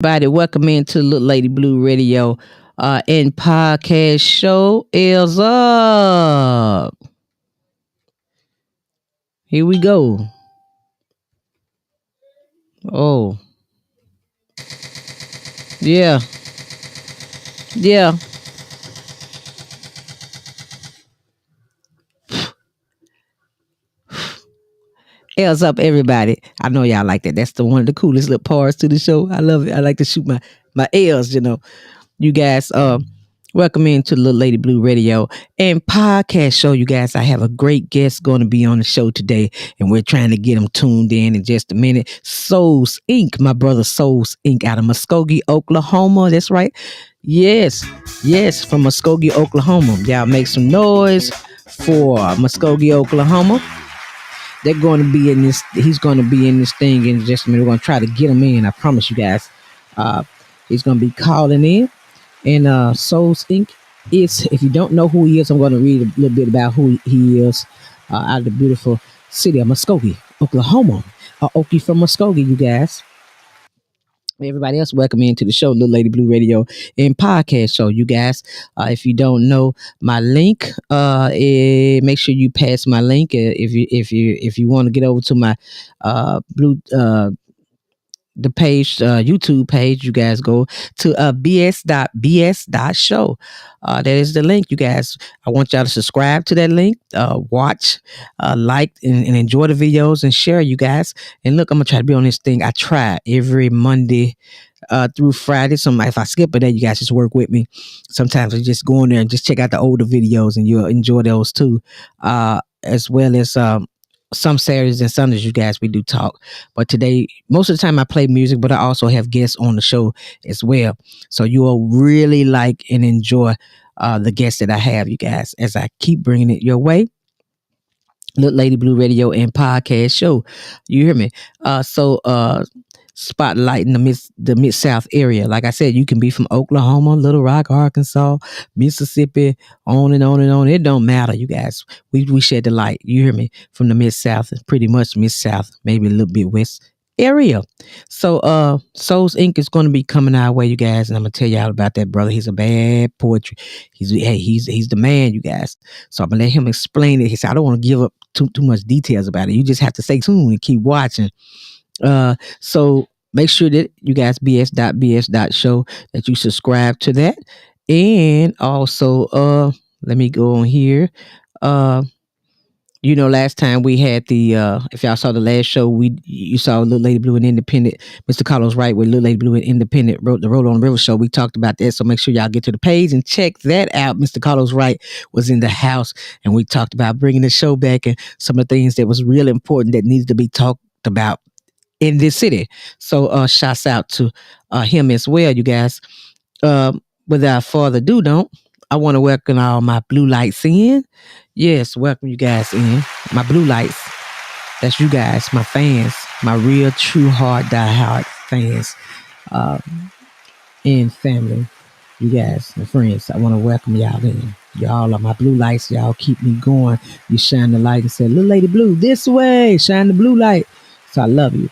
Everybody, welcome into Lady Blue Radio and podcast show is up. Here we go. Oh, yeah, yeah. L's up, everybody. I know y'all like that. That's the one of the coolest little parts to the show. I love it. I like to shoot my L's. You guys, welcome into the Lady Blue Radio and podcast show. You guys, I have a great guest going to be on the show today, and we're trying to get him tuned in just a minute. Souls Inc., my brother Souls Inc. out of Muskogee, Oklahoma. That's right. Yes, yes, from Muskogee, Oklahoma. Y'all make some noise for Muskogee, Oklahoma. They're going to be in this. He's going to be in this thing in just a minute. We're going to try to get him in. I promise you guys. Uh, he's going to be calling in. And Souls Inc. is, if you don't know who he is, I'm going to read a little bit about who he is out of the beautiful city of Muskogee, Oklahoma. Okie from Muskogee, you guys. Everybody else, welcome into the show, Little Lady Blue Radio and podcast show, you guys. If you don't know my link, make sure you pass my link. If you want to get over to my blue the page, YouTube page, you guys go to BS.BS show. That is the link, you guys. I want y'all to subscribe to that link, watch, like, and enjoy the videos and share, you guys. And look, I'm gonna try to be on this thing. I try every Monday through Friday. So if I skip a day, you guys just work with me. Sometimes I just go in there and just check out the older videos, and you'll enjoy those too, as well as some Saturdays and Sundays, you guys, we do talk. But today, most of the time I play music, but I also have guests on the show as well. So you will really like and enjoy the guests that I have, you guys, as I keep bringing it your way. Little Lady Blue Radio and podcast show. You hear me? Spotlight in the mid South area. Like I said, you can be from Oklahoma, Little Rock, Arkansas, Mississippi, on and on and on. It don't matter, you guys. We shed the light. You hear me? From the mid South, pretty much mid South, maybe a little bit west area. So Souls Inc. is going to be coming our way, you guys, and I'm gonna tell y'all about that brother. He's a bad poetry. He's the man, you guys. So I'm gonna let him explain it. He said I don't want to give up too much details about it. You just have to stay tuned and keep watching. So make sure that you guys BS.BS show that you subscribe to that. And also let me go on here. Uh last time we had the if y'all saw the last show, you saw Little Lady Blue and Independent. Mr. Carlos Wright with Little Lady Blue and Independent wrote the Roll on River show. We talked about that. So make sure y'all get to the page and check that out. Mr. Carlos Wright was in the house, and we talked about bringing the show back and some of the things that was real important that needs to be talked about in this city. So shouts out to him as well, you guys. Without further ado, don't I want to welcome all my blue lights in. Yes, welcome you guys in. My blue lights. That's you guys, my fans, my real true hard die hard fans and family. You guys and friends, I want to welcome y'all in. Y'all are my blue lights. Y'all keep me going. You shine the light and say, Little Lady Blue, this way. Shine the blue light. So I love you.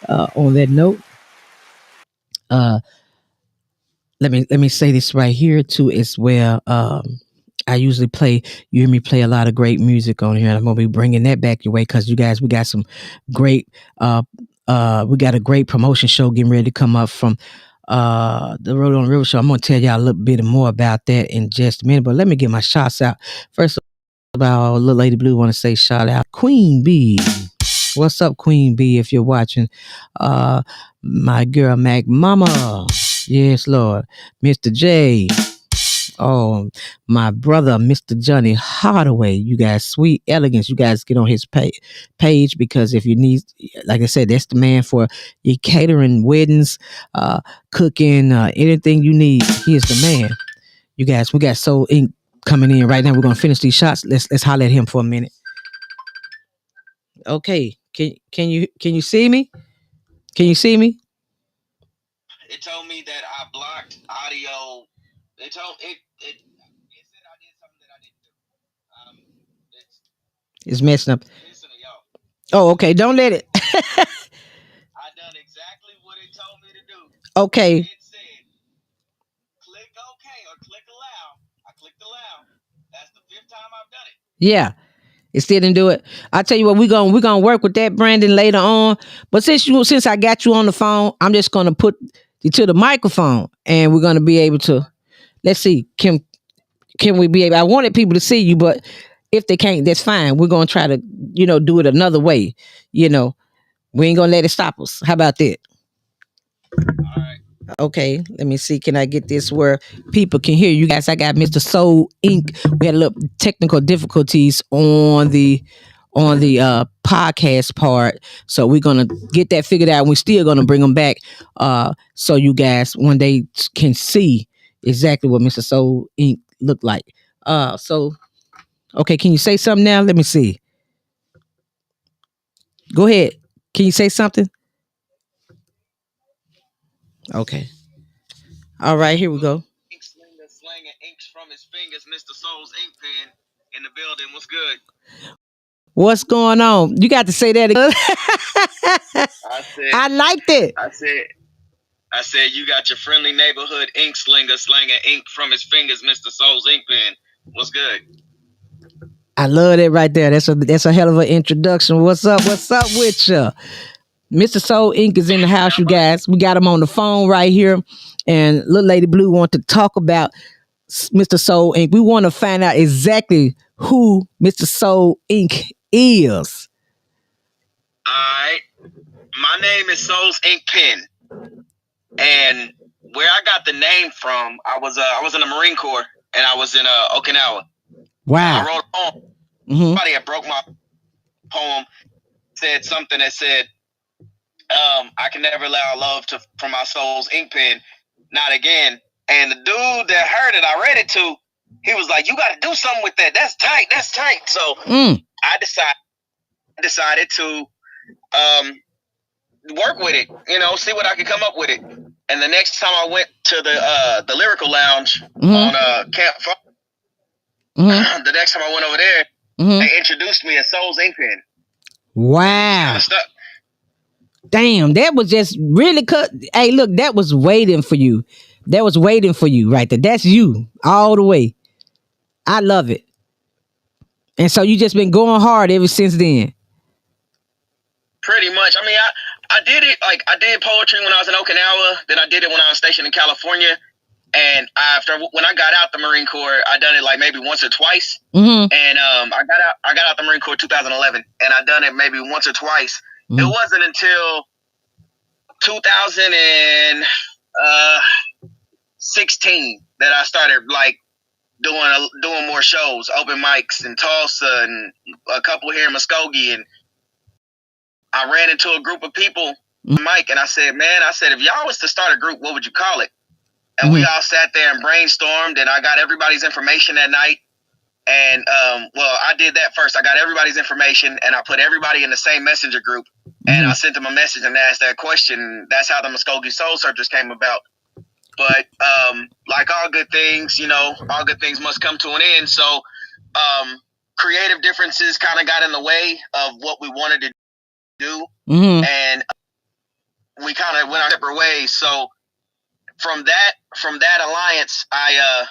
On that note, uh, let me say this right here too as well. I usually play. You hear me play a lot of great music on here. And I'm gonna be bringing that back your way because you guys, we got some great. We got a great promotion show getting ready to come up from the Road on the River show. I'm gonna tell y'all a little bit more about that in just a minute. But let me get my shots out first. About Little Lady Blue, want to say shout out Queen B. What's up, Queen B? If you're watching, my girl Mac Mama, yes, Lord, Mr. J. Oh, my brother, Mr. Johnny Hardaway. You guys, sweet elegance. You guys get on his page because if you need, like I said, that's the man for your catering, weddings, cooking, anything you need. He is the man. You guys, we got Soul Inc. coming in right now. We're gonna finish these shots. Let's holler at him for a minute. Okay, can you see me? Can you see me? It told me that I blocked audio. It told it said I did something that I didn't do. It's messing up. Listen to y'all. Oh, okay. Don't let it. I done exactly what it told me to do. Okay. It said, click OK or click allow. I clicked allow. That's the 5th time I've done it. Yeah. It still didn't do it. I tell you what, we're gonna work with that, Brandon, later on. But since I got you on the phone, I'm just gonna put you to the microphone, and we're gonna be able to. Let's see, can we be able? I wanted people to see you, but if they can't, that's fine. We're gonna try to, do it another way. We ain't gonna let it stop us. How about that? All right. Okay, let me see. Can I get this where people can hear you guys? I got Mr. Soul Inc. We had a little technical difficulties on the podcast part, so we're gonna get that figured out. And we're still gonna bring them back, so you guys one day can see exactly what Mr. Soul Inc. looked like. So okay, can you say something now? Let me see. Go ahead. Can you say something? Okay. All right, here we go. Ink slinger slanging inks from his fingers. Mr. Soul's ink pen in the building. What's good? What's going on? You got to say that again. I said, I liked it. I said, you got your friendly neighborhood ink slinger slanging ink from his fingers, Mr. Soul's ink pen. What's good? I love it right there. That's a hell of an introduction. What's up? What's up with you? Mr. Soul Inc. is in the house, you guys. We got him on the phone right here. And Lillady Blue want to talk about Mr. Soul Inc. We want to find out exactly who Mr. Soul Inc. is. All right. My name is Soul's Ink Pen. And where I got the name from, I was in the Marine Corps and I was in Okinawa. Wow. I wrote a poem. Somebody had broke my poem, said something that said, I can never allow love from my soul's ink pen, not again. And the dude that heard it, I read it to, he was like, you got to do something with that. That's tight. That's tight. So I decided to work with it, see what I could come up with it. And the next time I went to the Lyrical Lounge on Camp Fire, the next time I went over there, they introduced me as Soul's Ink Pen. Wow. Kind of stuck. Damn, that was just really cut. Hey, look, that was waiting for you. That was waiting for you right there. That's you all the way. I love it. And so you just been going hard ever since then. Pretty much. I mean, I did it, like, I did poetry when I was in Okinawa. Then I did it when I was stationed in California. And when I got out the Marine Corps, I done it like maybe once or twice. And I got out the Marine Corps 2011, and I done it maybe once or twice. It wasn't until 2016 that I started like doing more shows, open mics in Tulsa and a couple here in Muskogee. And I ran into a group of people, Mike, and I said, if y'all was to start a group, what would you call it? And we all sat there and brainstormed, and I got everybody's information that night. And, I did that first. I got everybody's information, and I put everybody in the same messenger group. And I sent them a message and asked that question. That's how the Muskogee Soul Searchers came about. But like all good things, all good things must come to an end. So creative differences kind of got in the way of what we wanted to do. And we kind of went our separate ways. So from that alliance, I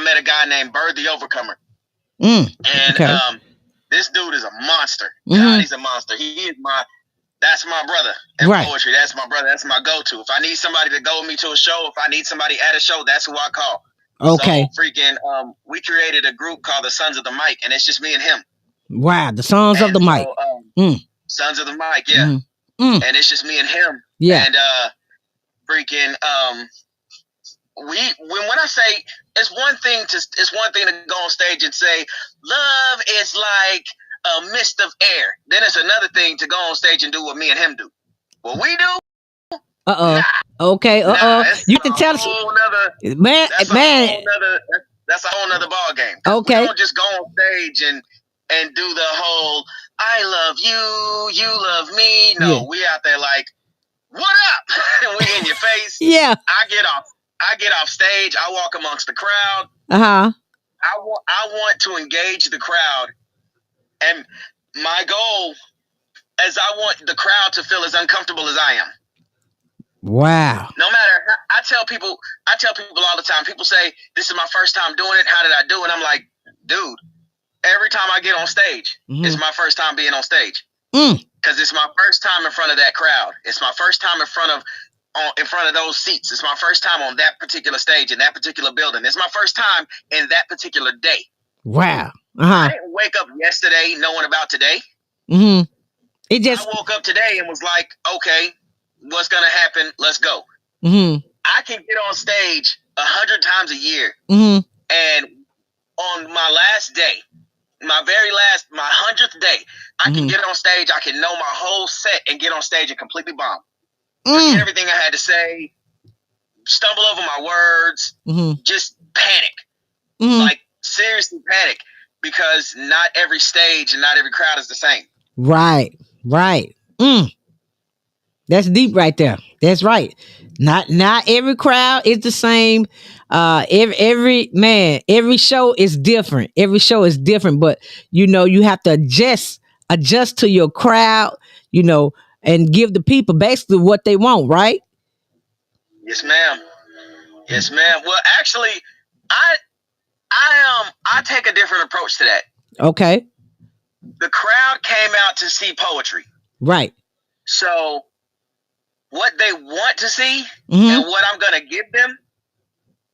met a guy named Bird the Overcomer. And this dude is a monster. God, he's a monster. That's my brother in poetry. That's my brother. That's my go-to. If I need somebody to go with me to a show, if I need somebody at a show, that's who I call. Okay. So freaking, we created a group called the Sons of the Mic, and it's just me and him. Wow, the Sons of the Mic. Sons of the Mic, yeah. And it's just me and him. Yeah. And freaking, when I say it's one thing to go on stage and say love is like a mist of air. Then it's another thing to go on stage and do what me and him do. What we do? Nah. Okay. You can tell us, man. That's a whole nother ball game. Okay. We don't just go on stage and do the whole I love you, you love me. No, we out there like, what up? We in your face. Yeah. I get off stage. I walk amongst the crowd. I want to engage the crowd, and my goal is I want the crowd to feel as uncomfortable as I am. Wow. No matter how, I tell people all the time. People say, "This is my first time doing it. How did I do it?" I'm like, dude, every time I get on stage, it's my first time being on stage. Because it's my first time in front of that crowd. It's my first time in front of those seats. It's my first time on that particular stage in that particular building. It's my first time in that particular day. Wow. I didn't wake up yesterday knowing about today. It just. I woke up today and was like, okay, what's gonna happen? Let's go. I can get on stage 100 times a year, and on my last day, my 100th day, I can get on stage. I can know my whole set and get on stage and completely bomb. Forget everything I had to say, stumble over my words, just panic. Like, seriously panic, because not every stage and not every crowd is the same. Right. That's deep right there. That's right. Not every crowd is the same. Every show is different. Every show is different, but you have to adjust to your crowd, and give the people basically what they want, right? Yes, ma'am. Yes, ma'am. Well, actually, I take a different approach to that. Okay. The crowd came out to see poetry. Right. So what they want to see and what I'm gonna give them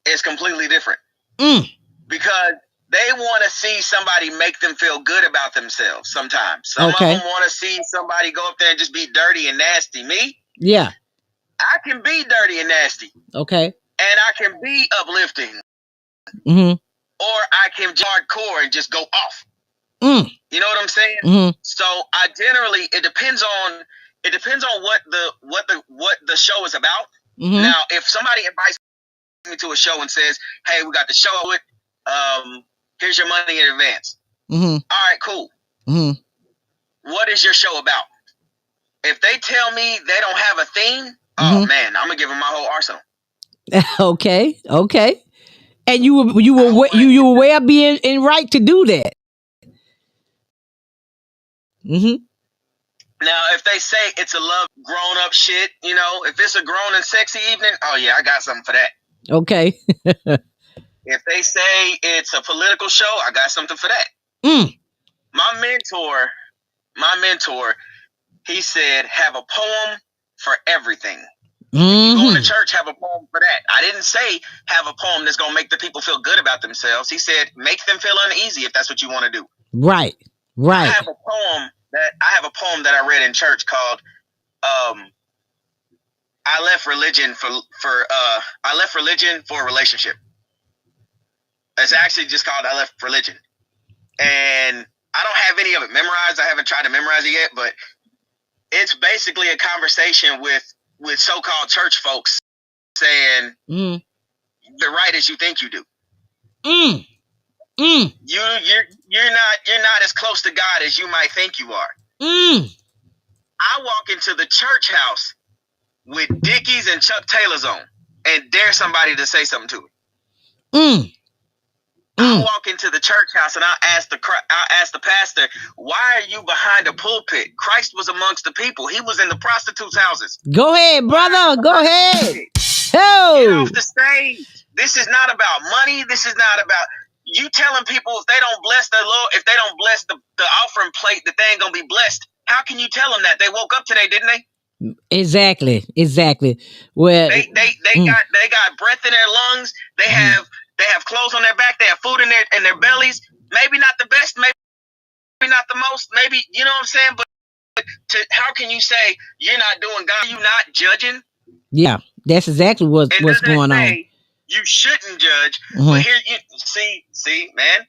is completely different. Because they want to see somebody make them feel good about themselves sometimes. Some of them want to see somebody go up there and just be dirty and nasty. Me? Yeah. I can be dirty and nasty. Okay. And I can be uplifting. Or I can hardcore and just go off. You know what I'm saying? So I generally, it depends on what the show is about. Now, if somebody invites me to a show and says, "Hey, we got the show with, here's your money in advance." All right, cool. What is your show about? If they tell me they don't have a theme, oh man, I'm gonna give them my whole arsenal. Okay. And you were well being in right to do that. Now, if they say it's a love grown up shit, if it's a grown and sexy evening, oh yeah, I got something for that. Okay. If they say it's a political show, I got something for that. My mentor, he said, have a poem for everything. If you go to church, have a poem for that. I didn't say have a poem that's gonna make the people feel good about themselves. He said make them feel uneasy if that's what you want to do. Right. I have a poem that I read in church called I left religion for a relationship. It's actually just called I Left Religion. And I don't have any of it memorized. I haven't tried to memorize it yet, but it's basically a conversation with so-called church folks saying you're right as you think you do. You're not as close to God as you might think you are. I walk into the church house with Dickies and Chuck Taylors on and dare somebody to say something to me. I walk into the church house and I ask the pastor, "Why are you behind the pulpit? Christ was amongst the people. He was in the prostitutes' houses." Go ahead, brother. Go ahead. Get off the stage. This is not about money. This is not about you telling people if they don't bless the Lord, if they don't bless the offering plate, that they ain't gonna be blessed. How can you tell them that? They woke up today, didn't they? Exactly. Well, they got breath in their lungs. They have clothes on their back. They have food in their bellies. Maybe not the best. Maybe not the most. Maybe, you know what I'm saying. But how can you say you're not doing God? You're not judging. Yeah, that's exactly what's going on. You shouldn't judge. But here you see, man.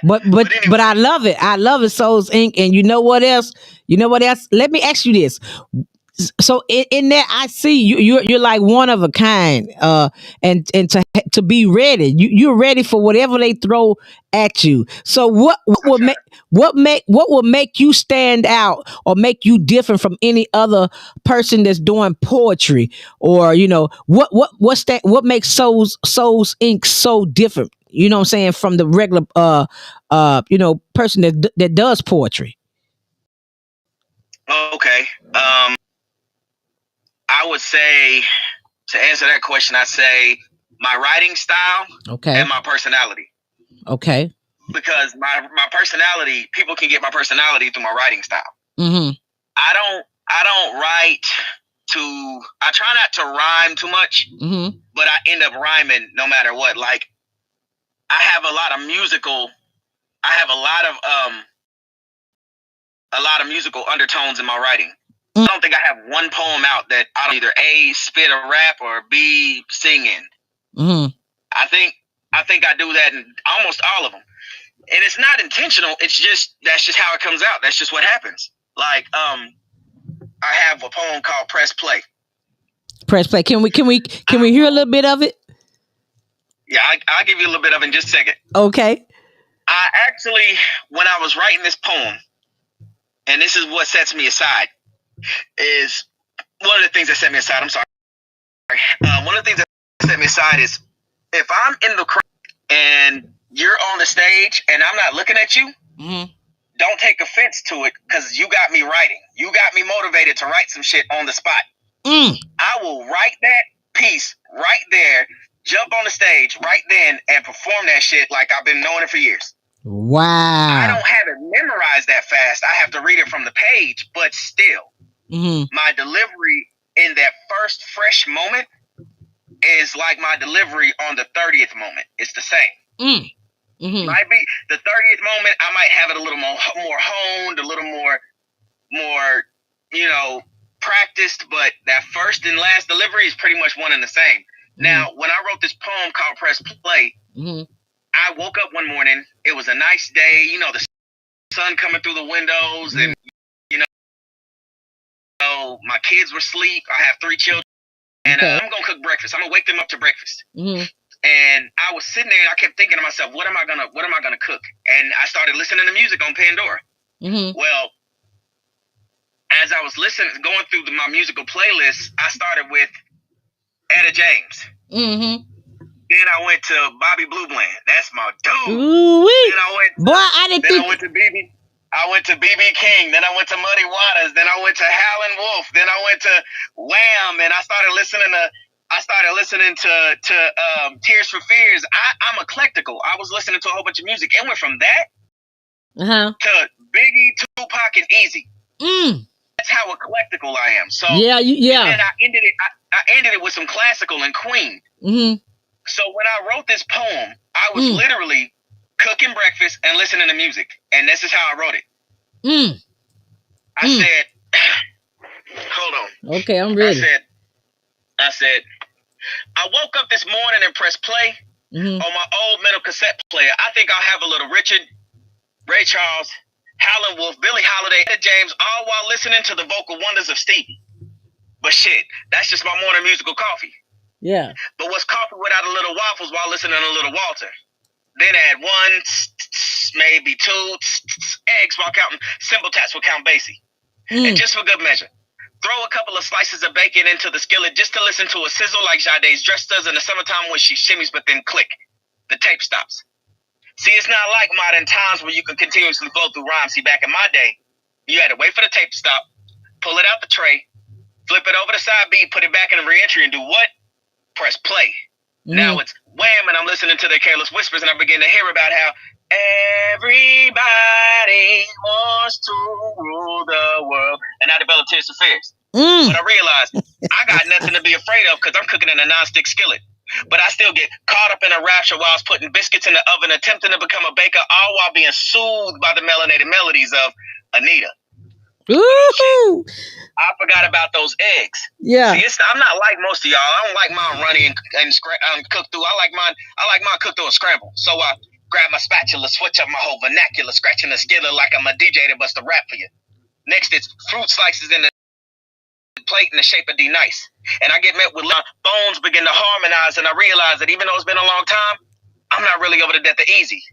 but I love it. I love it, Souls Inc. And you know what else? Let me ask you this. So in that, I see you're like one of a kind, and to be ready, you're ready for whatever they throw at you. So what will make you stand out or make you different from any other person that's doing poetry, or what makes Souls Inc. so different? You know what I'm saying, from the regular person that does poetry. Okay. I would say, to answer that question, I'd say my writing style and my personality. Okay. Because my personality, people can get my personality through my writing style. Mm-hmm. I don't write I try not to rhyme too much, but I end up rhyming no matter what. Like, I have a lot of musical undertones in my writing. I don't think I have one poem out that I don't either A, spit a rap, or B, sing in. I think I do that in almost all of them. And it's not intentional. It's just, that's just how it comes out. That's just what happens. Like, I have a poem called Press Play. Press Play. Can we hear a little bit of it? Yeah, I'll give you a little bit of it in just a second. Okay. I actually, when I was writing this poem, and this is what sets me aside, is one of the things that set me aside. I'm sorry. One of the things that set me aside is if I'm in the crowd and you're on the stage and I'm not looking at you, don't take offense to it, because you got me writing. You got me motivated to write some shit on the spot. I will write that piece right there, jump on the stage right then, and perform that shit like I've been knowing it for years. Wow. I don't have it memorized that fast. I have to read it from the page, but still, my delivery in that first fresh moment is like my delivery on the 30th moment. It's the same. Might be the 30th moment, I might have it a little more honed, a little more, practiced, but that first and last delivery is pretty much one and the same. Now, when I wrote this poem called Press Play, I woke up one morning. It was a nice day, the sun coming through the windows, and my kids were asleep. I have 3 children, and I'm gonna cook breakfast. I'm gonna wake them up to breakfast. And I was sitting there, and I kept thinking to myself, what am I gonna cook? And I started listening to music on Pandora. Well, as I was going through my musical playlist, I started with Etta James. Then I went to Bobby Blue Bland. That's my dude. Ooh-wee. Then I went to BB. I went to BB King. Then I went to Muddy Waters. Then I went to Howlin' Wolf. Then I went to Wham. And I started listening to Tears for Fears. I'm eclectical. I was listening to a whole bunch of music. It went from that to Biggie, Tupac, and Easy. That's how eclectical I am. So yeah. And then I ended it with some classical and Queen. So when I wrote this poem, I was literally cooking breakfast and listening to music, and this is how I wrote it. I said, hold on. Okay, I'm ready. I said, I woke up this morning and pressed play on my old metal cassette player. I think I'll have a little Richard, Ray Charles, Howlin' Wolf, Billie Holiday, Etta James, all while listening to the vocal wonders of Stevie. But shit, that's just my morning musical coffee. Yeah. But what's coffee without a little waffles while listening to a little Walter? Then add 1, maybe 2 eggs while counting cymbal taps with Count Basie. And just for good measure, throw a couple of slices of bacon into the skillet just to listen to a sizzle like Sade's dress does in the summertime when she shimmies, but then click, the tape stops. See, it's not like modern times where you can continuously flow through rhymes. See, back in my day, you had to wait for the tape to stop, pull it out the tray, flip it over the side B, put it back in the re-entry, and do what? Press play. Now it's Wham, and I'm listening to their Careless Whispers, and I begin to hear about how everybody wants to rule the world, and I developed Tears for Fears. But I realized I got nothing to be afraid of because I'm cooking in a non-stick skillet. But I still get caught up in a rapture while I was putting biscuits in the oven, attempting to become a baker, all while being soothed by the melanated melodies of Anita. Ooh. I forgot about those eggs. Yeah. See, I'm not like most of y'all. I don't like mine runny and cooked through. I like mine cooked through and scrambled. So I grab my spatula, switch up my whole vernacular, scratching the skillet like I'm a DJ that busts a rap for you. Next, it's fruit slices in the plate in the shape of D Nice. And I get met with bones begin to harmonize, and I realize that even though it's been a long time, I'm not really over the death of Easy.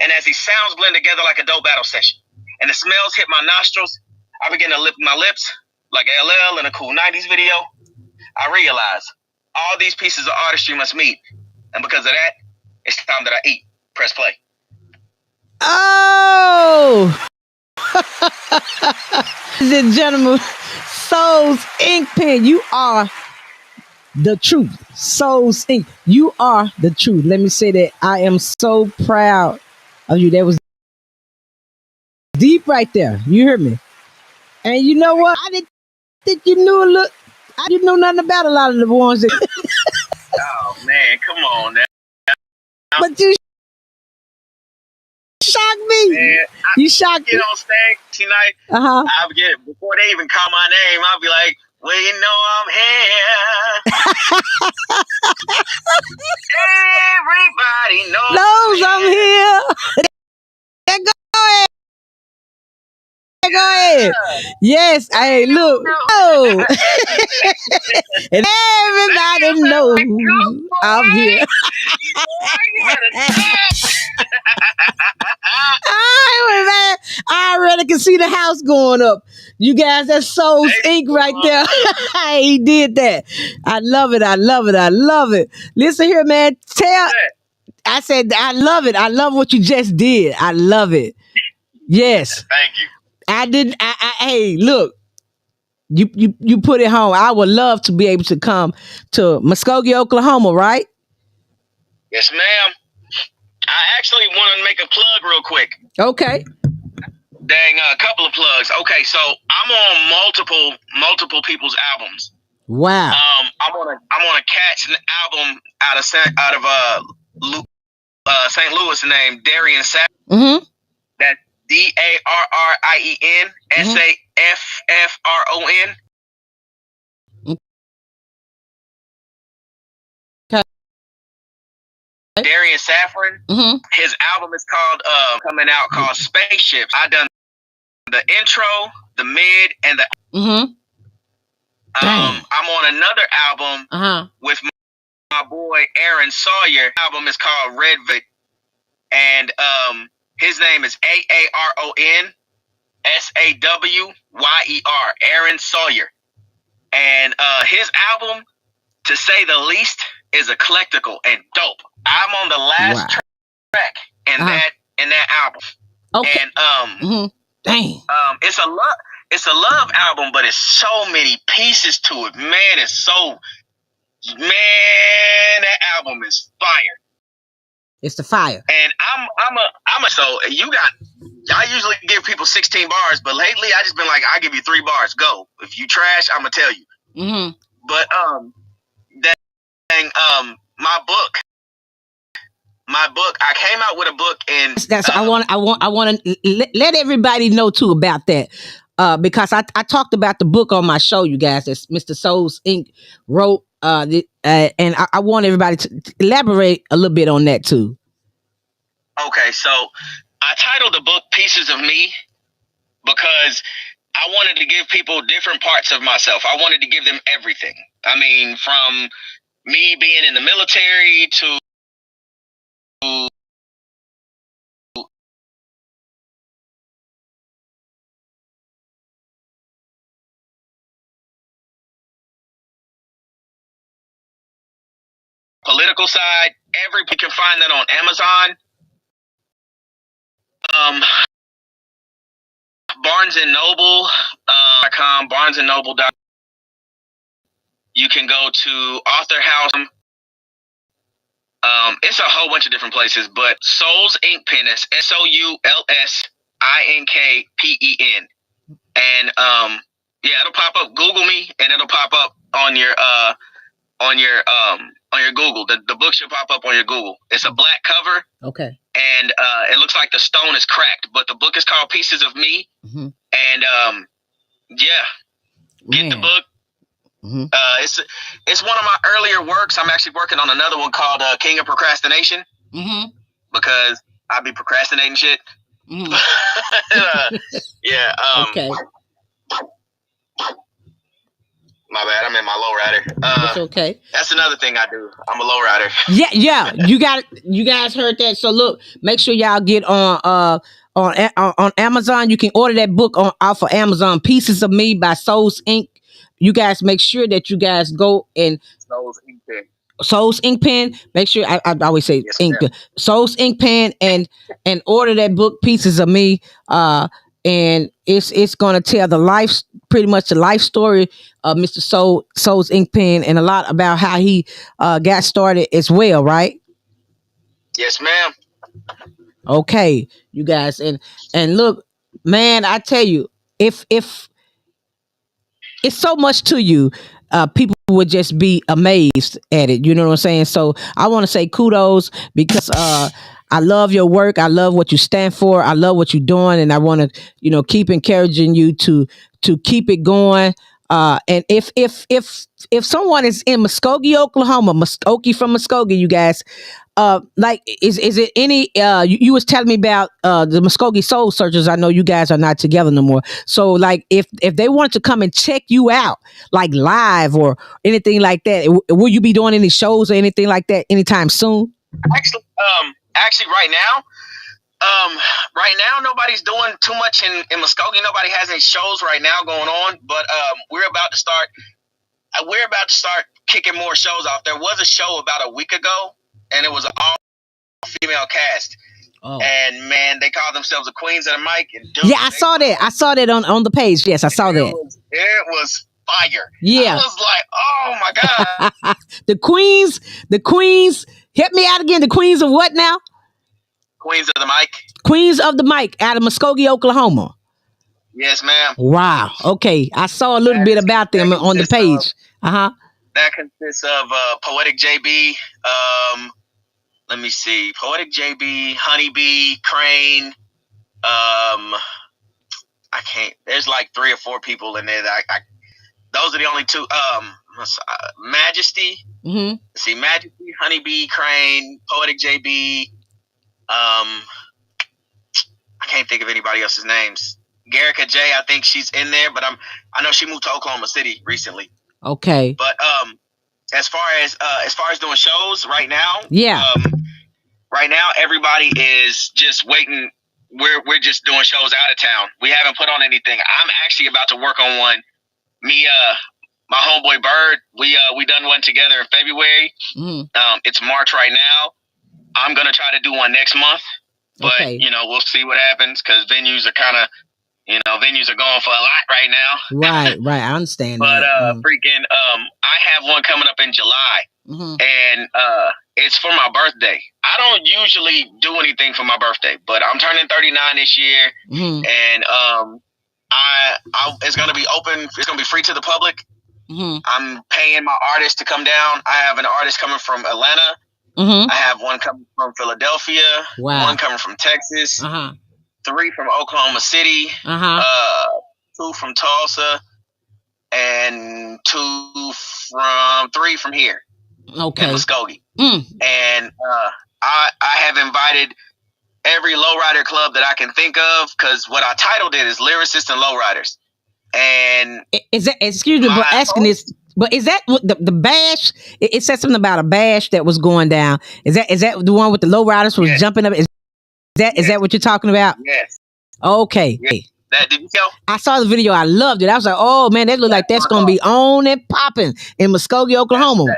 And as these sounds blend together like a dope battle session, and the smells hit my nostrils, I begin to lick my lips like LL in a cool 90s video. I realize all these pieces of artistry must meet. And because of that, it's time that I eat. Press play. Oh! Ladies and gentlemen, Souls Ink Pen, you are the truth. Souls Ink, you are the truth. Let me say that I am so proud of you. That was deep right there. You heard me. And you know what? I didn't think you knew a little. I didn't know nothing about a lot of the ones that. Oh man, come on now. But you shocked me. Man, You shocked get me. on stage tonight. Uh-huh. I'll get before they even call my name. I'll be like, "Well, you know I'm here. Everybody knows I'm here. Yeah, go ahead. Go ahead. Yes, hey, look. Oh. And everybody knows I'm here. I already can see the house going up. You guys, that's Souls Ink right there. He did that. I love it. I love it. I love it. Listen here, man. I said, I love it. I love what you just did. I love it. Yes. Thank you. I didn't. Hey, look. You put it home. I would love to be able to come to Muskogee, Oklahoma, right? Yes, ma'am. I actually want to make a plug real quick. Okay. Dang, a couple of plugs. Okay, so I'm on multiple people's albums. Wow. I'm on a Cat's album out of St. Louis named Darian Sapp. Mm-hmm. That's DARRIEN SAFFRON. Okay. Darian Saffron. Mm-hmm. His album is coming out called Spaceships. I done the intro, the mid, and the. Mm-hmm. I'm on another album with my boy Aaron Sawyer. The album is called Red Vid, and his name is AARONSAWYER, Aaron Sawyer, and his album, to say the least, is eclectical and dope. I'm on the last track in that album. Okay. And dang. It's a love album, but it's so many pieces to it. Man, that album is fire. It's the fire. And so I usually give people 16 bars, but lately I just been like, I'll give you 3 bars. Go. If you trash, I'm gonna tell you. Mm-hmm. But my book, I came out with a book in I want to let everybody know too about that. Because I talked about the book on my show, you guys, that Mr. Souls Inc. wrote. And I want everybody to elaborate a little bit on that too. Okay, so I titled the book Pieces of Me because I wanted to give people different parts of myself. I wanted to give them everything. I mean, from me being in the military to political side. Everybody can find that on Amazon. Barnes and Noble, BarnesandNoble.com. You can go to Author House. It's a whole bunch of different places, but Souls Ink Pen is SOULSINKPEN. And it'll pop up. Google me, and it'll pop up on your Google. The book should pop up on your Google. It's a black cover. Okay. And it looks like the stone is cracked, but the book is called Pieces of Me. Mm-hmm. And get the book. Mm-hmm. It's one of my earlier works. I'm actually working on another one called King of Procrastination. Mm-hmm. Because I be procrastinating shit. Mm-hmm. Okay. My bad, I'm in my lowrider. It's okay. That's another thing I do. I'm a lowrider. Yeah. You guys heard that. So look, make sure y'all get on Amazon. You can order that book off of Amazon. Pieces of Me by Souls Inc. You guys make sure that you guys go and Souls Ink Pen. Make sure I always say Ink Pen. Souls Ink Pen and order that book Pieces of Me. and it's gonna tell pretty much the life story of Mr. Soul's Ink Pen, and a lot about how he got started as well, right? Yes, ma'am. Okay, you guys, and look, man, I tell you, if it's so much to you, people would just be amazed at it. You know what I'm saying? So I want to say kudos, because I love your work. I love what you stand for. I love what you're doing, and I want to, keep encouraging you to keep it going. And if someone is in Muskogee, Oklahoma, Muskogee from Muskogee, you guys, like is it any you was telling me about the Muskogee Soul Searchers. I know you guys are not together no more, so like if they wanted to come and check you out, like live or anything like that, will you be doing any shows or anything like that anytime soon? Actually, right now nobody's doing too much in Muskogee. Nobody has any shows right now going on, but we're about to start. We're about to start kicking more shows off. There was a show about a week ago, and it was an all-female cast. Oh. And man, they called themselves the Queens of the Mic. And dude, yeah, I saw that. I saw that on the page. Yes, I saw that. It was fire. Yeah, I was like, oh my god. The Queens. Help me out again. The Queens of what now? Queens of the Mic. Queens of the Mic out of Muskogee, Oklahoma. Yes, ma'am. Wow. Okay, I saw a little bit about them on the page. That consists of Poetic JB. Let me see. Poetic JB, Honeybee, Crane. I can't. There's like 3 or 4 people in there. Those are the only 2. Majesty. Mm-hmm. See, Majesty, Honeybee, Crane, Poetic JB. I can't think of anybody else's names. Garrica J, I think she's in there, but I know she moved to Oklahoma City recently. Okay. But as far as doing shows right now, yeah. Right now everybody is just waiting. We're just doing shows out of town. We haven't put on anything. I'm actually about to work on one. Me, my homeboy Bird, we done one together in February. Mm. It's March right now. I'm gonna try to do one next month, but okay. We'll see what happens, because venues are kind of. Venues are going for a lot right now. Right. I understand but, that. freaking, I have one coming up in July, mm-hmm. and it's for my birthday. I don't usually do anything for my birthday, but I'm turning 39 this year, mm-hmm. and it's going to be open. It's going to be free to the public. Mm-hmm. I'm paying my artist to come down. I have an artist coming from Atlanta. Mm-hmm. I have one coming from Philadelphia. Wow. One coming from Texas. Uh-huh. 3 from Oklahoma City, 2 from Tulsa, and 3 from here. Okay. In Muskogee. Mm. And I have invited every lowrider club that I can think of, because what I titled it is Lyricists and Lowriders. And is that, excuse me for asking this, but is that the bash? It said something about a bash that was going down. Is that the one with the lowriders was jumping up? Is that what you're talking about? Yes. Okay. Yes. Did you tell? I saw the video. I loved it. I was like, oh man, that looked like that's gonna be on and popping in Muskogee, Oklahoma.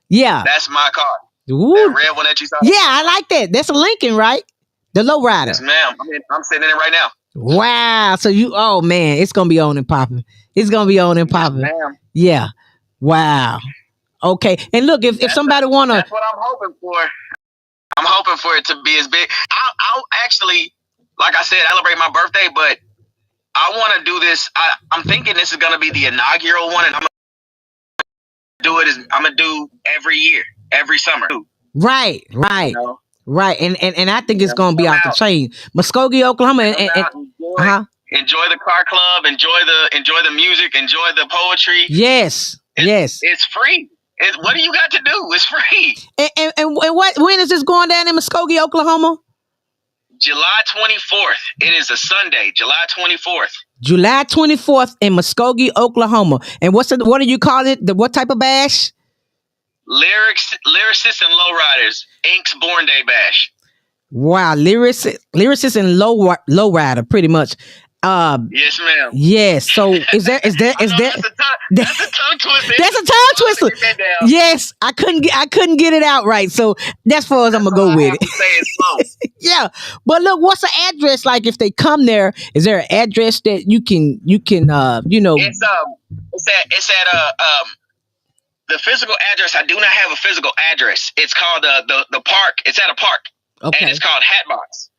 Yeah. That's my car. Ooh. That red one that you saw. Yeah, I like that. That's a Lincoln, right? The lowrider. Yes, ma'am. I'm sitting in it right now. Wow. So oh man, it's gonna be on and popping. It's gonna be on and popping. Yes, ma'am. Yeah. Wow. Okay. And look, if somebody wanna, that's what I'm hoping for. I'm hoping for it to be as big. I'll actually, like I said, celebrate my birthday, but I want to do this. I'm thinking this is going to be the inaugural one, and I'm going to do every year, every summer. Right. Right. And I think it's going to be out the chain. Muskogee, Oklahoma. Enjoy the car club. Enjoy the music. Enjoy the poetry. Yes. It's free. What do you got to do? It's free. And when is this going down in Muskogee, Oklahoma? July 24th. It is a Sunday, July 24th. July 24th in Muskogee, Oklahoma. And what do you call it? What type of bash? Lyricists and Lowriders, Ink's Born Day Bash. Wow, lyricist and lowrider, pretty much. Yes, ma'am. Yes. So is that That's a tongue twister. That's a tongue twister. Get that down. Yes, I couldn't get it out right. So that's far as I'm gonna go with it. Say it slow. Yeah, but look, what's the address like if they come there? Is there an address that you can It's at the physical address. I do not have a physical address. It's called the park. It's at a park. Okay. And it's called Hatbox.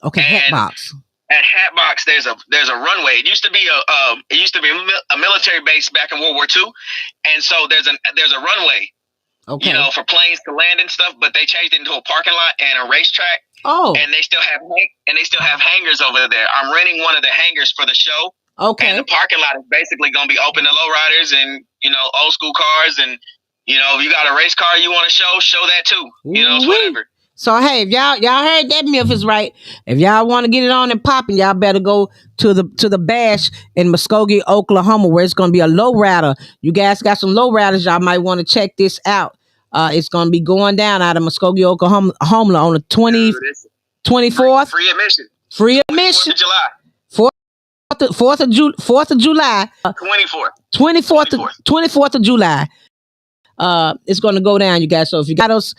Okay, Hatbox. At Hatbox, there's a runway. It used to be a military base back in World War II, and so there's a runway. Okay. For planes to land and stuff, but they changed it into a parking lot and a racetrack. Oh. And they still have hangars over there. I'm renting one of the hangars for the show. Okay. And the parking lot is basically going to be open to lowriders and old school cars, and if you got a race car you want to show that too. It's whatever. So hey, if y'all heard that myth is right. If y'all want to get it on and popping, y'all better go to the bash in Muskogee, Oklahoma, where it's gonna be a lowrider. You guys got some lowriders, y'all might want to check this out. It's gonna be going down out of Muskogee, Oklahoma on the 24th. Free admission. 4th of July. 24th of July. It's gonna go down, you guys. So if you got us,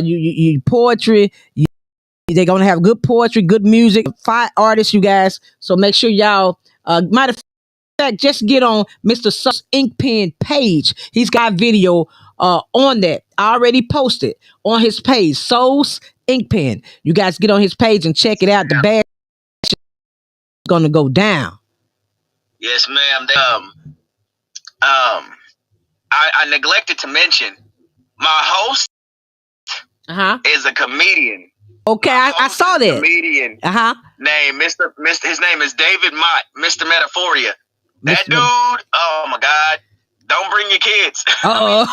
you poetry, they're gonna have good poetry, good music, 5 artists, you guys. So make sure y'all. Matter of fact, just get on Mr. Soul's Ink Pen page. He's got video on that. I already posted on his page, Soul's Ink Pen. You guys get on his page and check it out. The bash is gonna go down. Yes, ma'am. I neglected to mention my host is a comedian. Okay, I saw that. Comedian. Name Mr. His name is David Mott, Mr. Metaphoria. That dude, oh my God. Don't bring your kids. Uh-oh.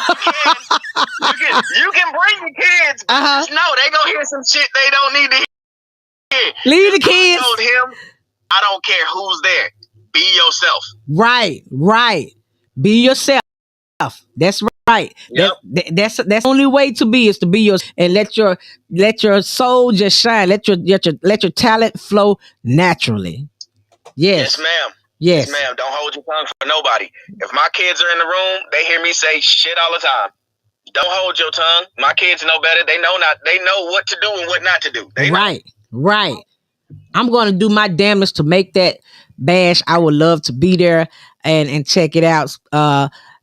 You can bring your kids, but just know they gonna hear some shit they don't need to hear. Leave the kids. I told him, I don't care who's there. Be yourself. Right. Be yourself. That's right. Yep. That's the only way to be, is to be yours, and let your soul just shine. Let your talent flow naturally. Yes, ma'am. Yes, ma'am. Don't hold your tongue for nobody. If my kids are in the room, they hear me say shit all the time. Don't hold your tongue. My kids know better. They know what to do and what not to do. Right. I'm gonna do my damnedest to make that bash. I would love to be there and check it out.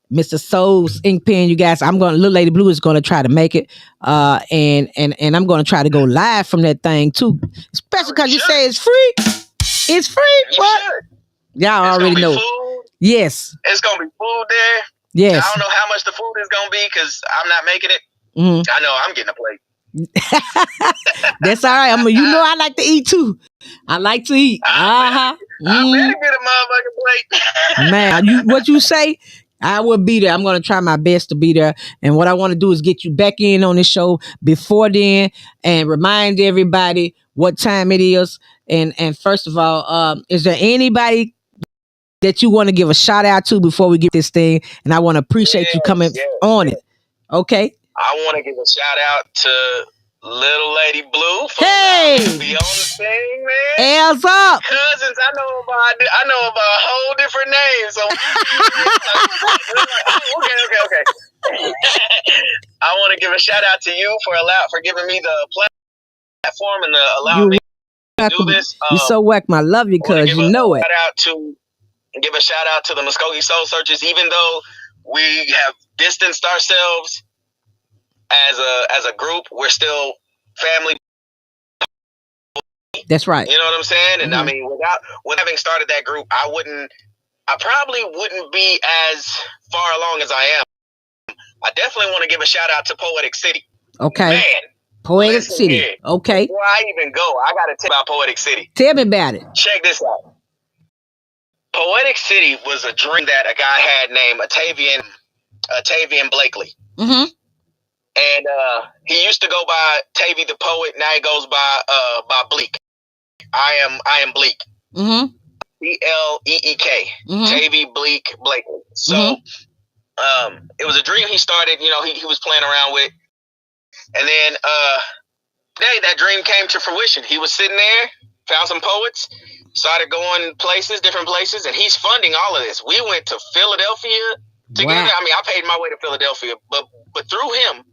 Mr. Soul's Ink Pen, you guys. Lillady Blue is gonna try to make it. And I'm gonna try to go live from that thing too. Especially because you say it's free. It's free. What? Y'all already know. Food. Yes. It's gonna be food there. Yes. I don't know how much the food is gonna be because I'm not making it. I know I'm getting a plate. That's all right. I like to eat too. I like to eat. I better get a motherfucking plate. Man, what you say? I will be there. I'm going to try my best to be there. And what I want to do is get you back in on the show before then and remind everybody what time it is. And first of all, is there anybody that you want to give a shout out to before we get this thing? And I want to appreciate you coming on it. Okay. I want to give a shout out to Lillady Blue for allowing me to be on the thing, man. L's up. Cousins, I know about a whole different name. So okay. I want to give a shout out to you for giving me the platform and allowing me to do this. You're so welcome. I love you because you know it. Give a shout out to the Muskogee Soul Searchers, even though we have distanced ourselves as a group, we're still family. That's right. You know what I'm saying? And I mean, without having started that group, I probably wouldn't be as far along as I am. I definitely want to give a shout out to Poetic City. Okay. Man, Poetic City. Here. Okay. Before I even go, I got to tell you about Poetic City. Tell me about it. Check this out. Poetic City was a dream that a guy had named Tavian Blakely. And he used to go by Tavy the Poet. Now he goes by Bleak. I am Bleak. Bleek. Tavy Bleak Blakely. So it was a dream he started. He was playing around with, and then today that dream came to fruition. He was sitting there found some poets, started going places, different places, and he's funding all of this. We went to Philadelphia together. Wow. I mean, I paid my way to Philadelphia, but through him,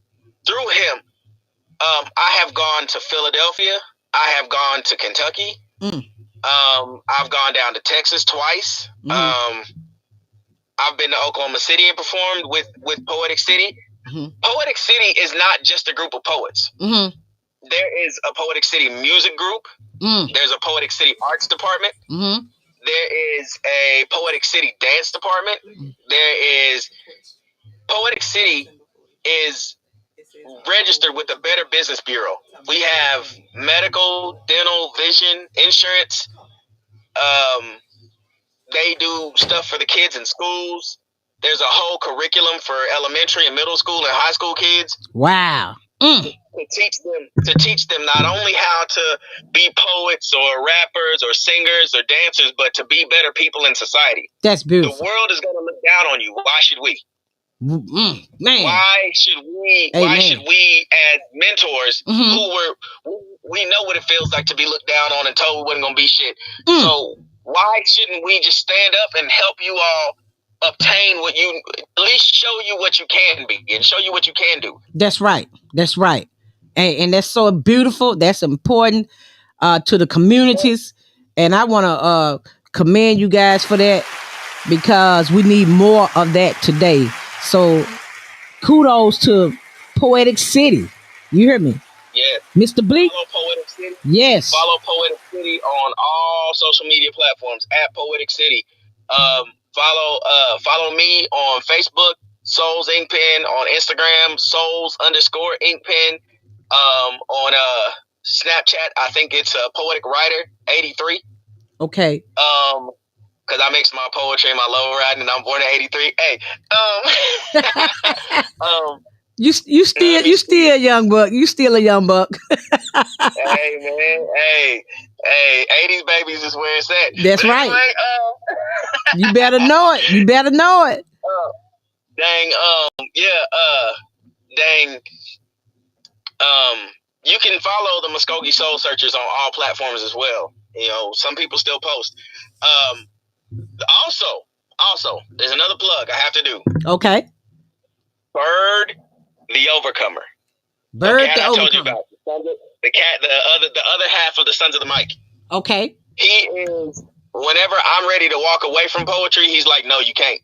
I have gone to Philadelphia. I have gone to Kentucky. I've gone down to Texas twice. I've been to Oklahoma City and performed with Poetic City. Poetic City is not just a group of poets. There is a Poetic City music group. There's a Poetic City arts department. There is a Poetic City dance department. There is Poetic City is registered with the Better Business Bureau. We have medical, dental, vision, insurance. They do stuff for the kids in schools. There's a whole curriculum for elementary and middle school and high school kids. Wow. To teach them not only how to be poets or rappers or singers or dancers, but to be better people in society. That's beautiful. The world is going to look down on you. Why should we? Man. Why should we? Amen. Why should we, as mentors, we know what it feels like to be looked down on and told we wasn't gonna be shit. So why shouldn't we just stand up and help you all obtain what you, at least show you what you can be and show you what you can do? That's right. That's right. And that's so beautiful. That's important to the communities. And I want to commend you guys for that, because we need more of that today. So kudos to Poetic City. You hear me? Yeah. Mr. Bleak? Follow Poetic City. Yes. Follow Poetic City on all social media platforms at Poetic City. Follow me on Facebook, Souls Ink Pen, on Instagram, Souls_Ink Pen. On Snapchat, I think it's Poetic Writer 83. Okay. Because I mix my poetry and my low riding, and I'm born in 83. Hey, you still a young buck. You still a young buck. Hey man, hey, 80s babies is where it's at. That's but right. Anyway, you better know it. You better know it. You can follow the Muskogee Soul Searchers on all platforms as well. You know, some people still post. Also, there's another plug I have to do. Okay. Bird the Overcomer. Bird the cat the I Overcomer. told you about. The cat, the other half of the Sons of the Mic. Okay. He is. Whenever I'm ready to walk away from poetry, he's like, "No, you can't."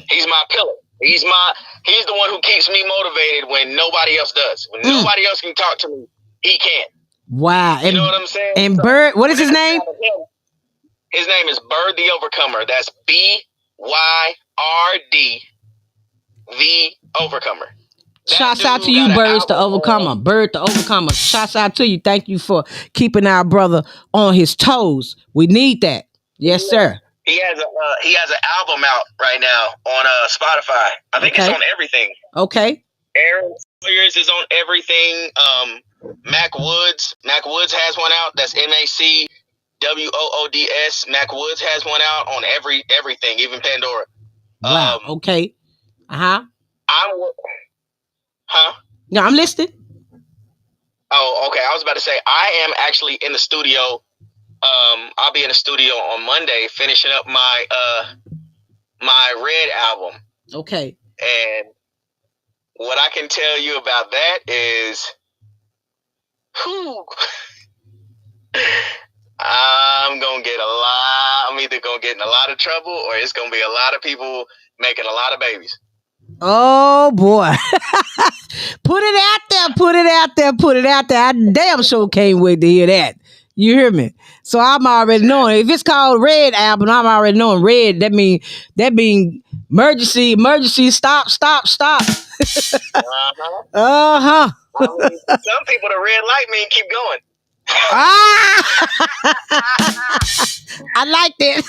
He's my pillar. He's the one who keeps me motivated when nobody else does. When nobody else can talk to me, he can. Wow. You know what I'm saying? And so, Bird, what is his name? His name is Bird the Overcomer. That's BYRD the Overcomer. Shouts out to you, Birds the Overcomer. Bird the Overcomer. Shouts out to you. Thank you for keeping our brother on his toes. We need that. Yes, sir. He has an album out right now on Spotify. I think it's on everything. Okay. Aaron Sawyers is on everything. Mac Woods has one out. That's MacWoods. Mac Woods has one out on everything, even Pandora. Wow. Okay. Huh? No, I'm listening. Oh, okay. I was about to say I am actually in the studio. I'll be in the studio on Monday finishing up my my Red album. Okay. And what I can tell you about that is, I'm either gonna get in a lot of trouble, or it's gonna be a lot of people making a lot of babies. Oh boy. Put it out there. I damn sure can't wait to hear that. You hear me? So I'm already knowing. If it's called Red Album, I'm already knowing Red. That mean emergency, stop. Uh-huh. Uh-huh. I mean, some people the red light mean keep going. I like that.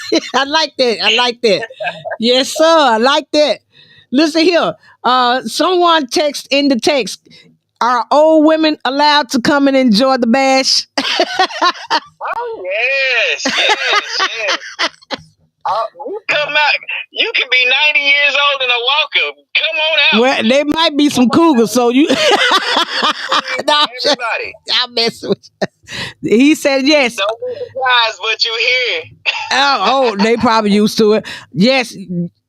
Yes, sir. I like that. Listen here. Someone text in the text. Are old women allowed to come and enjoy the bash? Oh yes. You come out. You can be 90 years old and a walker. Come on out. Well, there might be some cougars, so you. Everybody. I'm messing with you. He said yes. Don't be surprised what you hear. They probably used to it. Yes,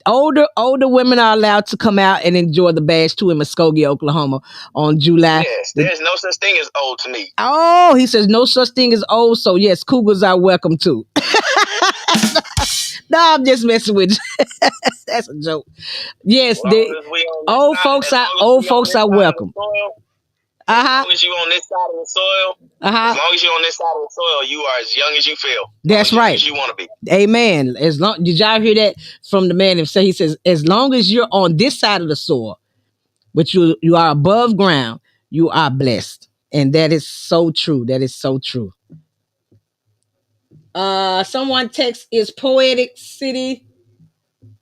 older women are allowed to come out and enjoy the bash too in Muskogee, Oklahoma on July. Yes, there's no such thing as old to me. Oh, he says no such thing as old. So yes, cougars are welcome too. No, I'm just messing with you. That's a joke. Yes, old folks are welcome. As long as you on this side of the soil, Uh-huh. as long as you're on this side of the soil, you are as young as you feel. That's right. As you want to be. Amen. Did y'all hear that from the man himself? He says, as long as you're on this side of the soil, but you are above ground, you are blessed. And that is so true. That is so true. Someone text is Poetic City.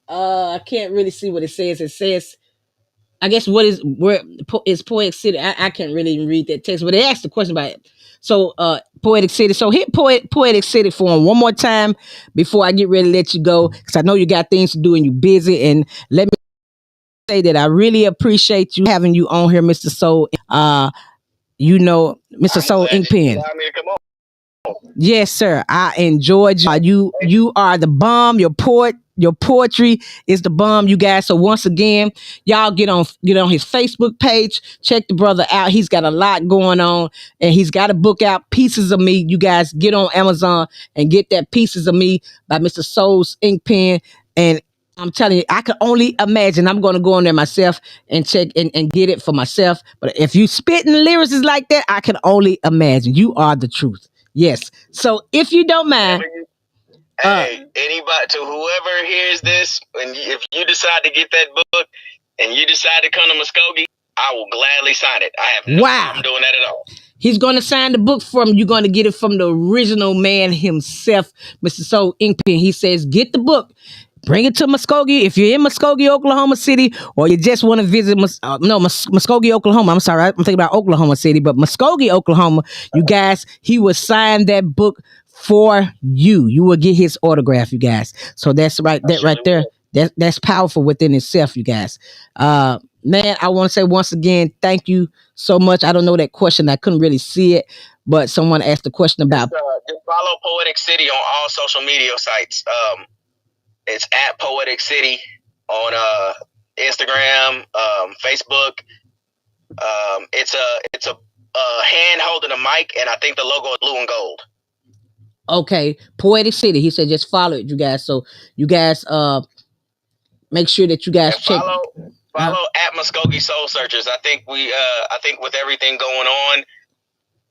I can't really see what it says. It says, I guess where is Poetic City? I can't really even read that text, but they asked the question about it. So Poetic City. So hit Poetic City for him one more time before I get ready to let you go, because I know you got things to do and you're busy. And let me say that I really appreciate you having you on here, Mr. Soul. Mr. Soul Ink Pen. Yes, sir. I enjoyed you. You are the bomb. Your poetry is the bomb, you guys. So once again, y'all get on his Facebook page. Check the brother out. He's got a lot going on, and he's got a book out, Pieces of Me. You guys get on Amazon and get that Pieces of Me by Mr. Soul's Ink Pen. And I'm telling you, I can only imagine. I'm going to go on there myself and check and get it for myself. But if you spitting lyrics is like that, I can only imagine. You are the truth. Yes. So if you don't mind, hey, anybody, to whoever hears this, and if you decide to get that book and you decide to come to Muskogee, I will gladly sign it. I have no problem doing that at all. He's going to sign the book from you. You're going to get it from the original man himself, Mr. Soul Ink Pen. He says, get the book. Bring it to Muskogee. If you're in Muskogee, Oklahoma City, or you just want to visit, Muskogee, Oklahoma. I'm sorry, I'm thinking about Oklahoma City, but Muskogee, Oklahoma, you guys, he will sign that book for you. You will get his autograph, you guys. So that's right, right there. That's powerful within itself, you guys. Man, I want to say once again, thank you so much. I don't know that question. I couldn't really see it, but someone asked the question about. Just follow Poetic City on all social media sites. It's at Poetic City on Instagram, Facebook. It's a hand holding a mic, and I think the logo is blue and gold. Okay, Poetic City. He said just follow it, you guys. So you guys make sure that you guys check. Follow at Muskogee Soul Searchers. I think with everything going on,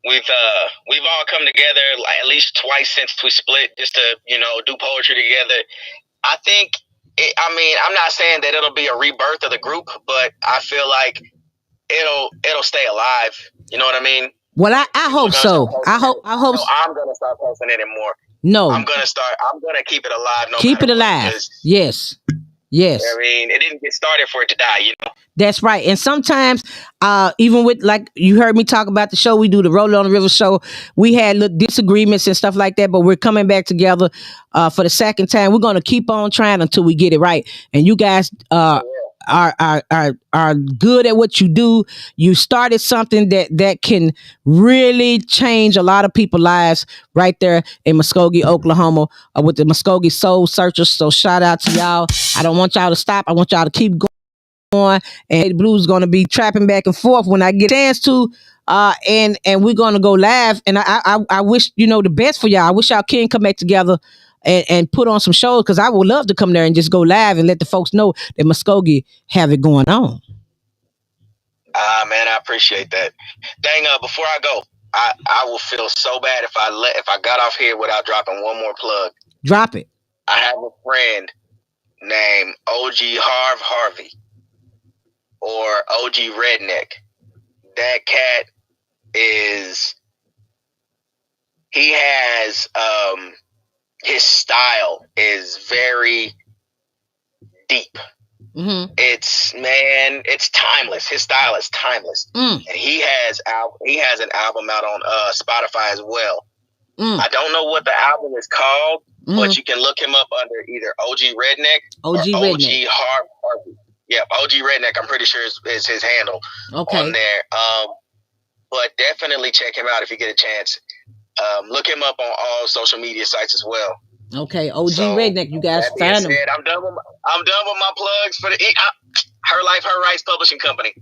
we've all come together at least twice since we split, just to do poetry together. I think, I'm not saying that it'll be a rebirth of the group, but I feel like it'll stay alive. You know what I mean? Well, I hope so. I hope. I'm gonna start posting it more. No, I'm gonna keep it alive. Keep it alive. Yes. Yes. I mean, it didn't get started for it to die, That's right. And sometimes, even with, like you heard me talk about the show, we do the Roll on the River show. We had little disagreements and stuff like that, but we're coming back together for the second time. We're going to keep on trying until we get it right. And you guys are good at what you do. You started something that can really change a lot of people's lives right there in Muskogee, Oklahoma, with the Muskogee Soul Searchers. So shout out to y'all. I don't want y'all to stop. I want y'all to keep going. And the Blues going to be trapping back and forth when I get a chance to. And we're going to go live. And I wish the best for y'all. I wish y'all can come back together and put on some shows, because I would love to come there and just go live and let the folks know that Muskogee have it going on. Man, I appreciate that. Dang, before I go, I will feel so bad if I got off here without dropping one more plug. Drop it. I have a friend named OG Harvey, or OG Redneck. That cat he has his style is very deep. Mm-hmm. It's timeless. His style is timeless. And he has an album out on Spotify as well. I don't know what the album is called, but you can look him up under either OG Redneck or OG Harvey. Yeah, OG Redneck, I'm pretty sure is his handle on there. But definitely check him out if you get a chance. Look him up on all social media sites as well. Okay, OG Redneck, you guys find him. I'm done with my plugs for the Her Life, Her Rights Publishing Company.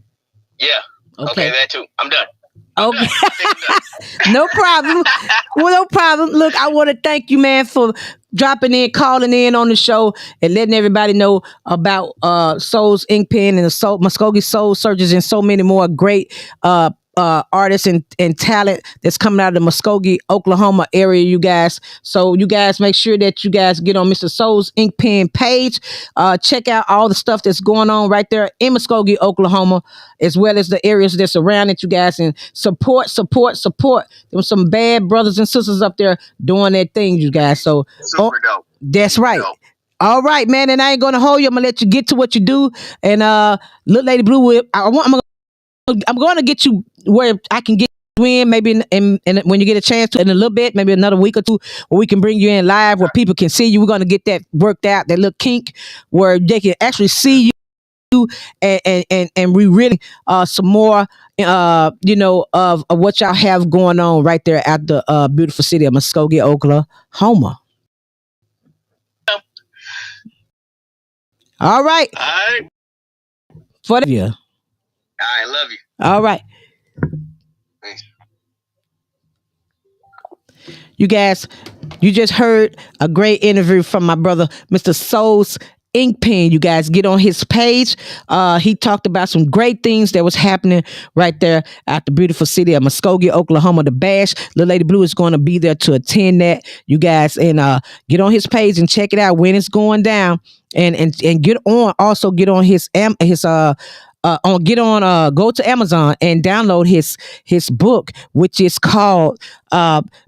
Yeah. Okay, that too. I'm done. Okay. No problem. Well, no problem. Look, I want to thank you, man, for dropping in, calling in on the show, and letting everybody know about Soul's Ink Pen and the Muskogee Soul Searchers and so many more great artists and talent that's coming out of the Muskogee, Oklahoma area, you guys. So you guys make sure that you guys get on Mr. Soul's Ink Pen page. Check out all the stuff that's going on right there in Muskogee, Oklahoma, as well as the areas that surround it, you guys, and support. There was some bad brothers and sisters up there doing their thing, you guys. So super dope. That's right. Dope. All right, man, and I ain't gonna hold you. I'm gonna let you get to what you do. And Lady Blue, I'm going to get you where I can get you in, maybe in when you get a chance to, in a little bit, maybe another week or two, where we can bring you in live, where people can see you. We're going to get that worked out, that little kink, where they can actually see you, and we really some more of what y'all have going on right there at the beautiful city of Muskogee, Oklahoma. All right. All right. For the yeah. I love you. All right. Thanks. You guys, you just heard a great interview from my brother, Mr. Soul's Ink Pen. You guys get on his page. He talked about some great things that was happening right there at the beautiful city of Muskogee, Oklahoma. The bash. Lady Blue is going to be there to attend that. You guys, and get on his page and check it out when it's going down. And get on. Also get on his go to Amazon and download his book, which is called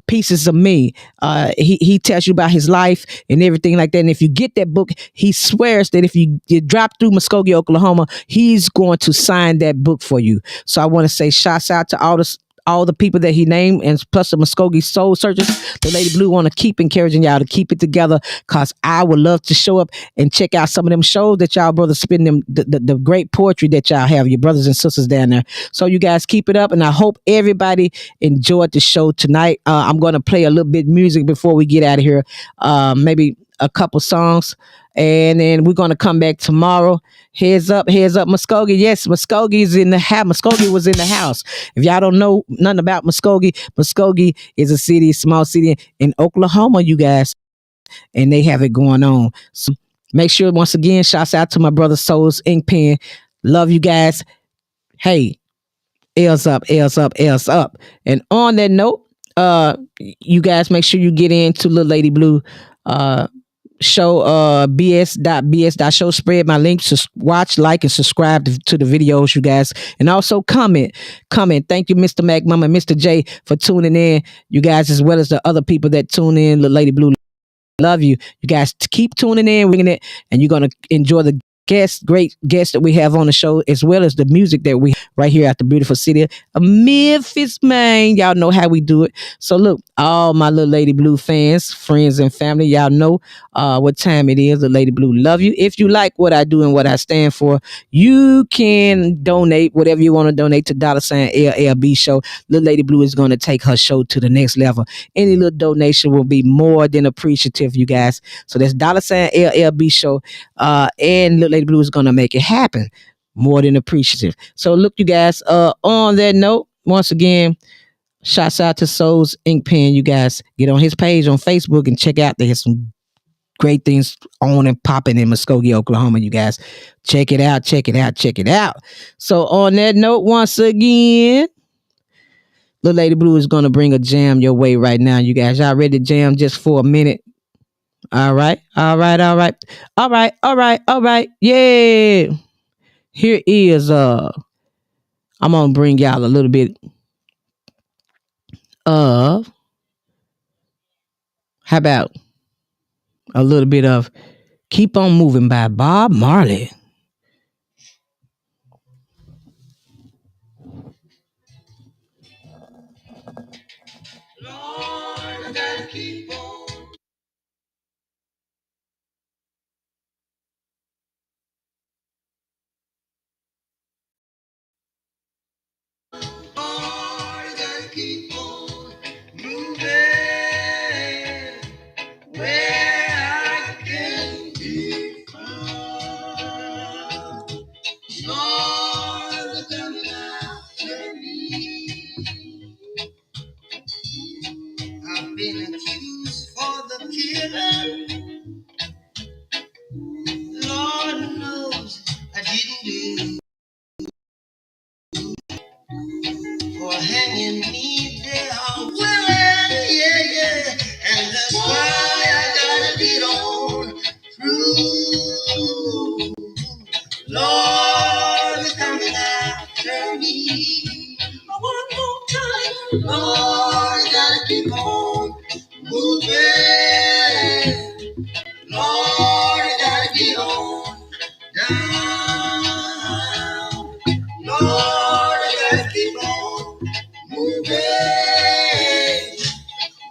Pieces of Me. He tells you about his life and everything like that. And if you get that book, he swears that if you drop through Muskogee, Oklahoma, he's going to sign that book for you. So I want to say shouts out to all the people that he named, and plus the Muskogee Soul Searchers. The Lady Blue want to keep encouraging y'all to keep it together, because I would love to show up and check out some of them shows that y'all brothers spin them, the great poetry that y'all have, your brothers and sisters down there. So you guys keep it up, and I hope everybody enjoyed the show tonight. I'm going to play a little bit of music before we get out of here, maybe a couple songs, and then we're going to come back tomorrow. Heads up, Muskogee. Yes, Muskogee is in the house. Muskogee was in the house. If y'all don't know nothing about Muskogee, Muskogee is a city, small city in Oklahoma, you guys, and they have it going on. So make sure, once again, shouts out to my brother Soul's Ink Pen. Love you guys. Hey, L's up, L's up, L's up. And on that note, you guys make sure you get into Little Lady Blue show, BS.BS show. Spread my links to watch, like, and subscribe to the videos, you guys, and also comment. Thank you, Mr. Mac Mama and Mr. J, for tuning in, you guys, as well as the other people that tune in. Little Lady Blue, love you. You guys keep tuning in, ringing it, and you're gonna enjoy the great guests that we have on the show, as well as the music that we right here at the beautiful city of Memphis, Maine. Y'all know how we do it. So look, all my Little Lady Blue fans, friends, and family, y'all know what time it is. The Lady Blue love you. If you like what I do and what I stand for, you can donate whatever you want to donate to $LLB show. Little Lady Blue is going to take her show to the next level. Any little donation will be more than appreciative, you guys. So that's $LLB show, and Little Lady Blue is gonna make it happen. More than appreciative. So look, you guys, on that note, once again, shouts out to Soul's Ink Pen. You guys get on his page on Facebook and check out. There's some great things on and popping in Muskogee, Oklahoma. You guys check it out. So on that note, once again, Little Lady Blue is gonna bring a jam your way right now. You guys, y'all ready to jam just for a minute? All right. Yeah. Here is I'm gonna bring y'all a little bit of, how about a little bit of Keep On Moving by Bob Marley. Lord, I gotta keep on. Lord, I gotta keep on moving. Lord, gotta keep on moving. Lord, gotta get on down. Lord, gotta keep on moving.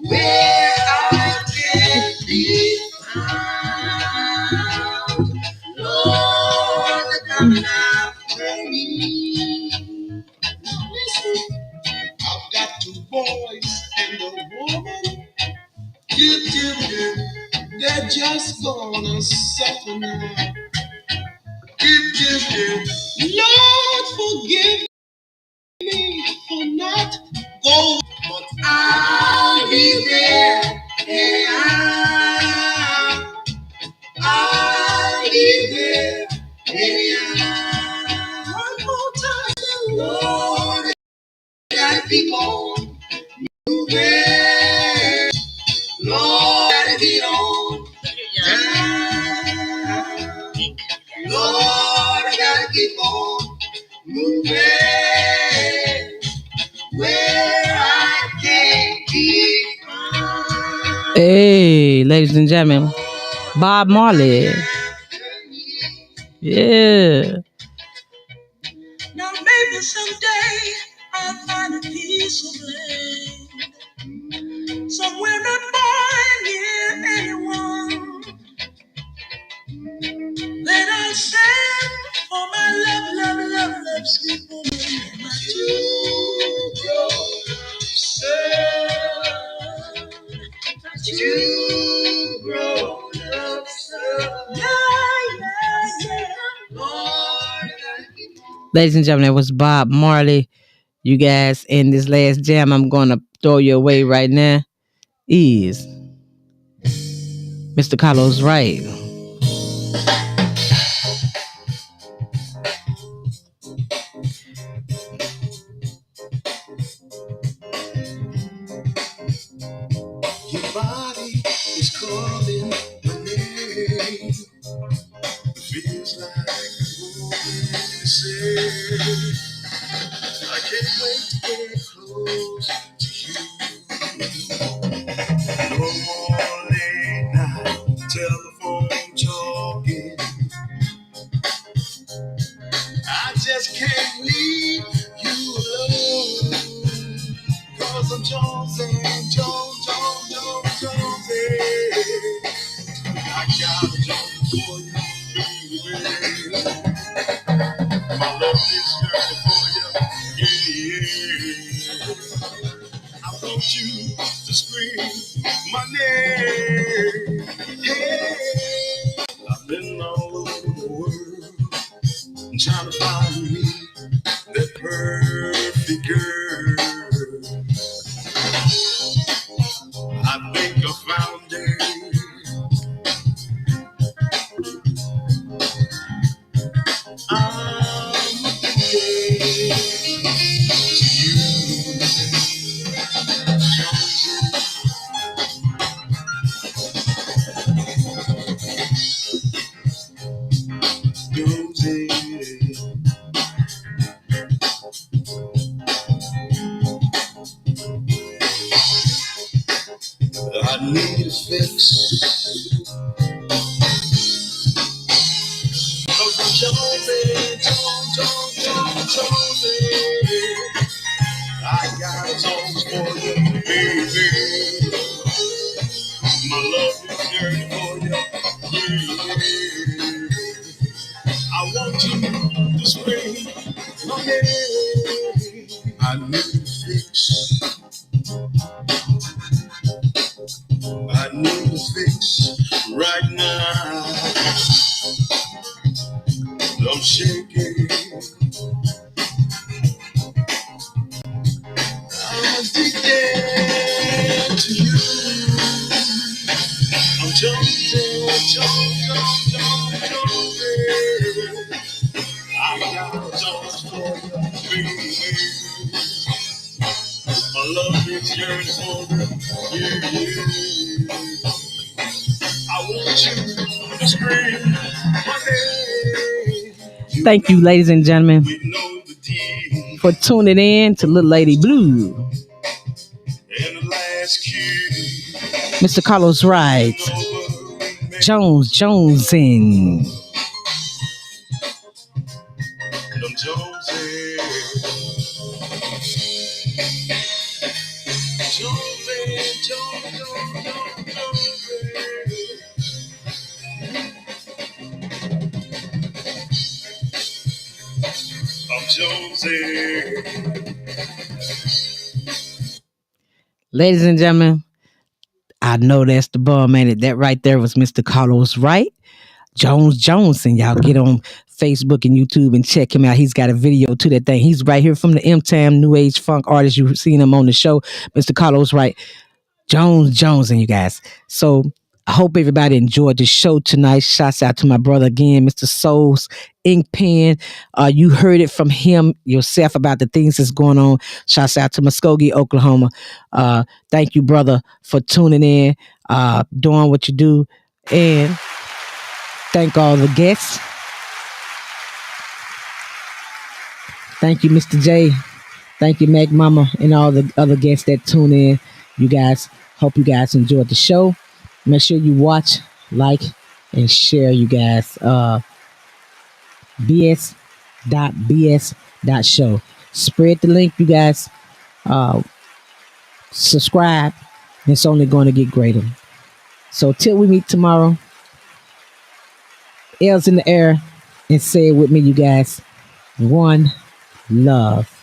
Where I can be found. Lord, come after me. Listen, I've got two boys and a woman. They're just gonna suffer now. Lord, forgive me for not going, but I'll be there. Anyhow, I'll be there. Anyhow, one more time, Lord, gotta keep on moving. Lord, gotta get on down. Lord, I gotta keep on moving where I can keep on. Hey, ladies and gentlemen, Bob Marley. Yeah. Now maybe someday I'll find a piece of land somewhere not far near anyone. Then I'll send for my love, sweet woman, and my two grown-up son. My two grown-up son. Yeah. Lord, ladies and gentlemen, that was Bob Marley. You guys, in this last jam I'm going to throw you away right now is Mr. Carlos Wright. Your body is calling my name. It feels like a woman to say, I can't wait to get close to you. No more late night telephone talking. I just can't leave you alone. Cause I'm Jonesing. I got a Jones for you, baby. My love is yearning for you, yeah. I want you to scream my name, yeah. I've been all over the world trying to find me that perfect girl. I think I found it. I'm addicted to you. I need a fix. Cause I'm Jonesy. I got a Jones for you, baby. My love is yearning for you, yeah. I want you to scream my name. I need a fix. I need a fix right now. I'm shaking. I'm addicted to you. I'm Jonesy. I got a Jones for you, baby. My love is yearning for you, yeah. I want you to scream my name. Thank you, ladies and gentlemen, for tuning in to Little Lady Blue. And the last key. Mr. Carlos Wright. Jones in. I'm Jonesy. I'm Jonesy. Ladies and gentlemen, I know that's the bum, man. That right there was Mr. Carlos Wright. Jones, and y'all get on Facebook and YouTube and check him out. He's got a video to that thing. He's right here from the M-Tam New Age Funk artist. You've seen him on the show, Mr. Carlos Wright. Jones, and you guys. So I hope everybody enjoyed the show tonight. Shouts out to my brother again, Mr. Souls Ink Pen. You heard it from him yourself about the things that's going on. Shouts out to Muskogee, Oklahoma. Thank you, brother, for tuning in, doing what you do, and thank all the guests. Thank you, Mr. J. Thank you, Mac Mama, and all the other guests that tune in. You guys, hope you guys enjoyed the show. Make sure you watch, like, and share, you guys. BS.BS show. Spread the link, you guys. Subscribe. It's only going to get greater. So till we meet tomorrow, L's in the air, and say it with me, you guys. One love.